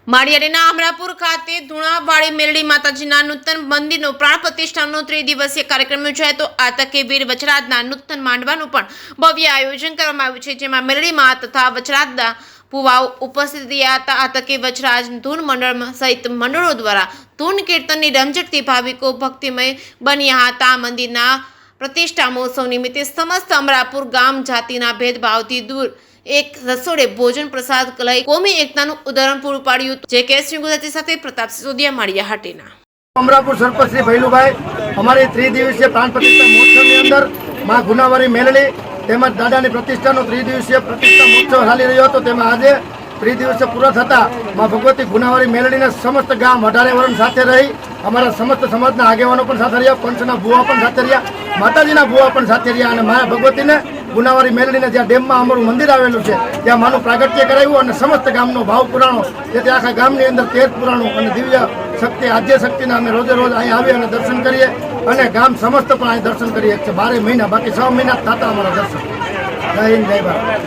માળિયાડીના અમરાપુર ખાતે ધુણાવાડી મેલડી માતાજીના નૂતન મંદિરનો પ્રાણ પ્રતિષ્ઠાનો ત્રિદિવસીય કાર્યક્રમ યોજાયો હતો। આ તકે વીર વચરાજના નૂતન માંડવાનું પણ ભવ્ય આયોજન કરવામાં આવ્યું છે, જેમાં મેલડીમાં તથા વચરાજના ભુવાઓ ઉપસ્થિત રહ્યા હતા। આ તકે વચરાજ ધૂન મંડળ સહિત મંડળો દ્વારા ધૂન કીર્તનની રમઝટથી ભાવિકો ભક્તિમય બન્યા હતા। આ મંદિરના પ્રતિષ્ઠા મહોત્સવ નિમિત્તે સમસ્ત અમરાપુર ગામ જાતિના ભેદભાવથી દૂર एक रसोड़े भोजन प्रसाद लई कोमी एकताનું उदाहरण पूરું પાડ્યું। જે કેસરી ગુજરાતી સાથે પ્રતાપ સિસોદિયા માળિયા હાટીના अमरापुर सरपंच श्री भैलूभाई हमारी त्रिदिवसीय प्राण प्रतिष्ठा महोत्सव अंदर मां गुनावारी मेलडी तेमज दादानी प्रतिष्ठानो त्रिदिवसीय प्रतिष्ठा महोत्सव चाली रह्यो हतो। तेमां आजे त्रिदिवसीय पूरा थता मां भगवती गुनावारी मेलडीना समस्त गाम 18 वरण साथे रही अमरा समस्त समाजना आगेवानो पण साथे रह्या, पंचना भुवा पण साथे रह्या, माताजीना भुवा पण साथे रह्या अने मां भगवतीने गुनावारी मेलडीने ज्यां डेममां अमरुं मंदिर आवेलुं छे त्यां माનું प्रागट्य कराव्युं અને समस्त ગામનો ભાવ પુરાણો જેથી આખા ગામની અંદર 13 પુરાણો અને દિવ્ય શક્તિ આદ્ય શક્તિના અમે રોજે રોજ અહીં આવી અને દર્શન કરીએ અને ગામ સમસ્ત પણ અહીં દર્શન કરીએ છે 12 મહિના બાકી 6 મહિના થતા અમારા દર્શન। જય હિન્દ, જય ભારત।